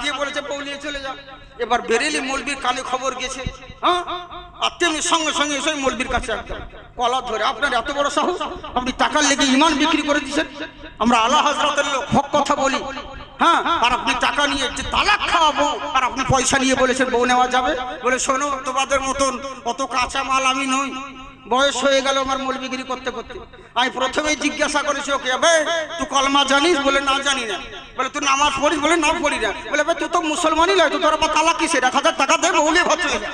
দিয়ে বলেছে বউ নিয়ে চলে যাও। এবার বেরেলি মৌলবীর কানে খবর গেছে, হ্যাঁ, আর তেমনি সঙ্গে সঙ্গে এসে মৌলবীর কাছে একদম কলা ধরে, আপনার এত বড় সাহস, আপনি টাকার লেগে ইমান বিক্রি করে দিচ্ছেন। আমরা আলা হযরতের লোক, হক কথা বলি, হ্যাঁ, আর আপনি টাকা নিয়ে যে তালাক খাওয়াবো আর আপনি পয়সা নিয়ে বলেছেন বউ নেওয়া যাবে। বলে শোনো, তোমাদের মতন অত কাঁচা মাল আমি নই, বয়স হয়ে গেল আমার মৌলবিগিরি করতে করতে। আমি প্রথমেই জিজ্ঞাসা করেছি ওকে, ভাই তুই কলমা জানিস? বলে না জানি না। বলে তুই নামাজ পড়িস? বলে না পড়ি না। বলে ভাই তুই তো মুসলমানই নয়, তুই তোর আবার তালাক কিসের? 1000 টাকা দে, বউলে ঘর চলে যা।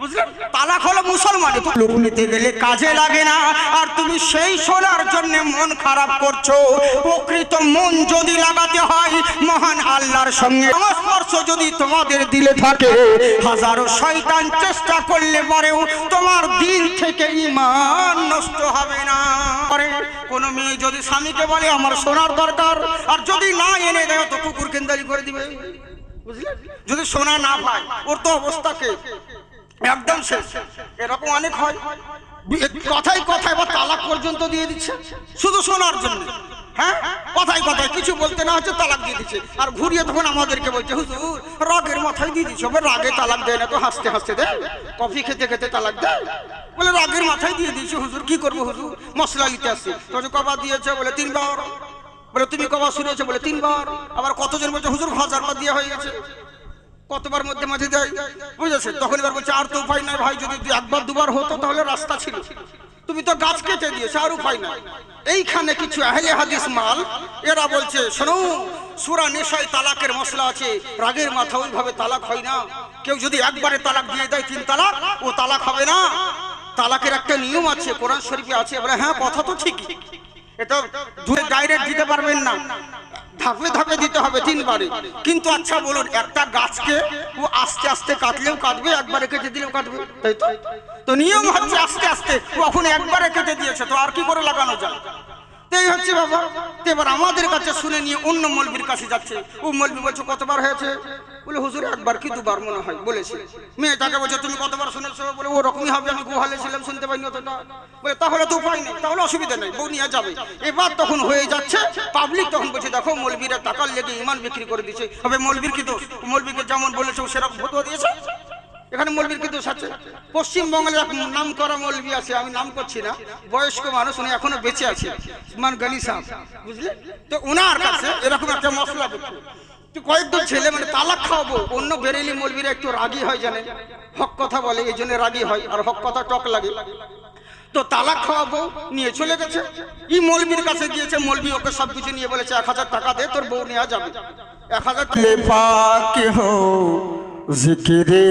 বুঝলেন, তালাক হলো মুসলমানি। লোক নিতে গেলে কাজে লাগে না, আর তুমি সেই শোনার জন্য মন খারাপ করছো। প্রকৃত মন যদি লাগাতে হয় মহান আল্লাহর সঙ্গে, সংস্পর্শ যদি তোমাদের দিলে থাকে, হাজারো শয়তান চেষ্টা করলে পরেও তোমার দিন থেকে ঈমান নষ্ট হবে না। কোন মেয়ে যদি স্বামীকে বলে আমার সোনার দরকার, আর যদি না এনে দেয় তো কুকুর কেন্দারি করে দিবে। বুঝলেন, যদি সোনা না পায় ওর তো অবস্থাকে একদম শেষ। এরকম অনেক হয়, কথায় কথায় বা তালাক পর্যন্ত দিয়ে দিচ্ছে শুধু শোনার জন্য। হ্যাঁ, কথায় কথায় কিছু বলতে না হচ্ছে তালাক দিয়ে দিচ্ছে, আর ঘুরিয়ে তখন আমাদেরকে বলছে হুজুর রাগের মাথায় দিয়ে দিচ্ছে। রাগে তালাক দেয় না তো হাসতে হাসতে দেয়, কফি খেতে খেতে তালাক দেয়। বলে রাগের মাথায় দিয়ে দিয়েছে হুজুর, কি করবো হুজুর, মশলা নিতে আসছে। তখন কবা দিয়েছে? বলে 3 বার। বলে তুমি কবা শুনেছো? বলে 3 বার। আবার কতজন বলছে হুজুর 1000 বার দিয়ে হয়ে গেছে। কতবার মধ্যে মাঝে দেয়, বুঝেছে? তখন এবার বলছে আর তো উপায় নাই ভাই, যদি 1 বার হতো তাহলে রাস্তা ছিল, তুমি তো গাছ কেটে দিয়েছো, আর উপায় নাই। এইখানে কিছু আহলে হাদিস মাল এরা বলছে শোনো, সূরা নিসায় তালাকের মশলা আছে, রাগের মাথা ওইভাবে তালাক হয় না। কেউ যদি একবারে তালাক দিয়ে দেয় 3 তালাক, ও তালাক হবে না। তালাকের একটা নিয়ম আছে, কোরআন শরীফে আছে। বলে হ্যাঁ, কথা তো ঠিকই, এটা ডাইরেক্ট দিতে পারবেন না, ধাপে ধাপে দিতে হবে 3 বারে। কিন্তু আচ্ছা বলুন, একটা গাছকে ও আস্তে আস্তে কাটলেও কাটবে, একবারে কেটে দিলেও কাটবে, তাই তো? তো নিয়ম হচ্ছে আস্তে আস্তে, কখন একবারে কেটে দিয়েছে তো আর কি করে লাগানো যায়? এই হচ্ছে ব্যাপার। এবার আমাদের কাছে শুনে নিয়ে অন্য মৌলবীর কাছে যাচ্ছে, ও মৌলবী বলছে কতবার হয়েছে? বলে হুজুর 1 বার কি 2 বার মনে হয় বলেছে। মেয়েটাকে বলছে তুমি কতবার শুনেছো? বলে ওরকমই হবে, আমি গুহালে ছিলাম, শুনতে পাইনি অতটা। বলে তাহলে তো উপায় নেই, তাহলে অসুবিধা নেই, বউ নিয়ে যাবে। এবার তখন হয়ে যাচ্ছে পাবলিক, তখন বলছে দেখো মৌলবীরা টাকার লেগে ইমান বিক্রি করে দিচ্ছে। হবে মৌলবীর কি দোষ? মৌলবীকে যেমন বলেছে সেরকম ফতোয়া দিয়েছে। এখানে মৌলবীর কি দোষ আছে? পশ্চিমবঙ্গের এক নাম করা মৌলবী আছে, আমি নাম করছি না, বয়স্ক মানুষ, উনি এখনো বেঁচে আছে, উসমান গনি সাহেব, বুঝলে তো? ওনার কাছে এরকম একটা মশলা দিচ্ছে, কয়েকজন ছেলে মানে তালাক খাওয়াবো। অন্য বেরেলি মৌলবীরা একটু রাগী হয়, জানেন, হক কথা বলে, এই জন্য রাগী হয়, আর হক কথা টক লাগে। তো তালাক খাওয়াবো নিয়ে চলে গেছে, এই মৌলবীর কাছে গিয়েছে। মৌলবী ওকে সবকিছু নিয়ে বলেছে 1000 টাকা দে, তোর বউ নেওয়া যাবে। 1000 पाक हो जिक्रे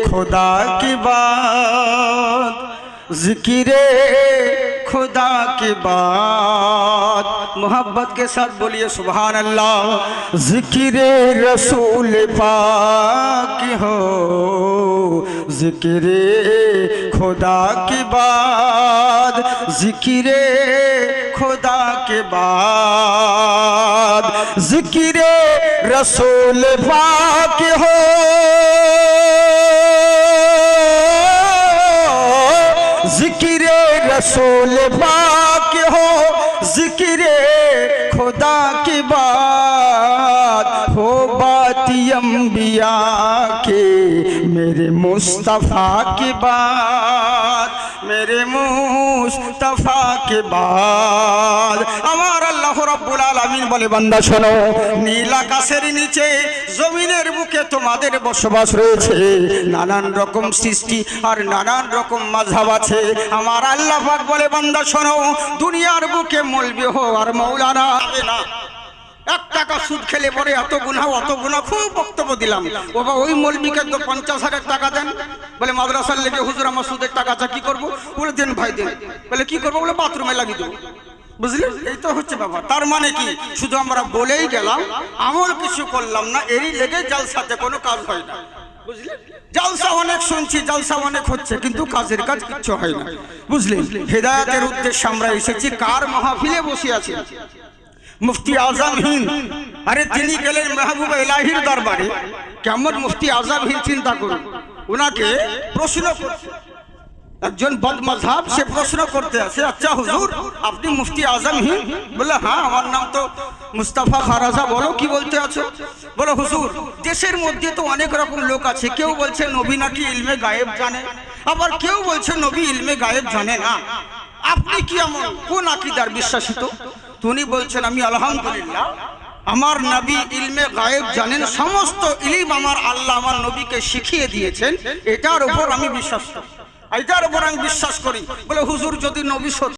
खुदा की बात, जिक्रे खुदा की बात। मोहब्बत के साथ बोलिए सुभान अल्लाह। जिक्रे रसूल पाक हो जिक्रे खुदा की बात, जिक्रे खुदा के बाद जिक्रे रसूल पाक हो, जिक्रे रसूल पाक हो, जिक्रे खुदा की बात हो। बात अंबिया के मेरे मुस्तफ़ा की बात, मेरे मुस्तफ़ा के बाद। আমার আল্লাহ রাব্বুল আলামিন বলে বান্দা শোনো, নীল আকাশের নিচে জমিনের বুকে তোমাদের বসবাস রয়েছে, নানান রকম সৃষ্টি আর নানান রকম মাযহাব আছে। আমার আল্লাহ পাক বলে বান্দা শোনো, দুনিয়ার বুকে মৌলবি হো আর মাওলানা হবে না। 1 টাকা সুদ খেলে পরে এত গুনাহ অত গুনাহ, খুব বক্তব্য দিলাম। বাবা ওই মৌলবীকে তো 50,000 টাকা দেন। বলে মাদ্রাসার লেগে হুজুর আমার সুদের টাকা আছে, কি করবো? বলে দেন ভাই দেন। বলে কি করবো? বলে বাথরুমে লাগিয়ে দেবো। বুঝলেন, এই তো হচ্ছে ব্যাপার। তার মানে কি, শুধু আমরা বলেই গেলাম, আমল কিছু করলাম না, এরই লেগে জালসাতে কোনো কাজ হয় না। বুঝলেন, জালসা অনেক শুনছি, জালসা অনেক হচ্ছে, কিন্তু কাজের কাজ কিচ্ছু হয় না। বুঝলেন, হেদায়েতের উদ্দেশ্যে আমরা এসেছি। কার মাহফিলে বসে আছি? মুফতি আজম হিন্দ। আরে তিনি গেলেন মেহবুবা ইলাহির দরবারে, কেমন মুফতি আজম হিন্দ চিন্তা করুন। ওনাকে প্রশ্ন করছে, একজন বদমাযহাব সে প্রশ্ন করতে আসে, আচ্ছা হুজুর আপনি মুফতি আজম হি? বলে হ্যাঁ, আমার নাম তো মুস্তাফা খারাজা। বলো কি বলতে আছো? বলো হুজুর দেশের মধ্যে তো অনেক রকম লোক আছে, কেউ বলছে নবী নাকি ইলমে গায়েব জানে, আবার কেউ বলছে নবী ইলমে গায়েব জানে না। আপনি কি এমন কোন আকীদার বিশ্বাসিত? উনি বলছেন আমি আলহামদুলিল্লাহ আমার নবী ইলমে গায়েব জানেন, সমস্ত ইলম আমার আল্লাহ আমার নবীকে শিখিয়ে দিয়েছেন, এটার উপর আমি বিশ্বাস করি, এটার উপর আমি বিশ্বাস করি। বলে হুজুর যদি নবী সত্য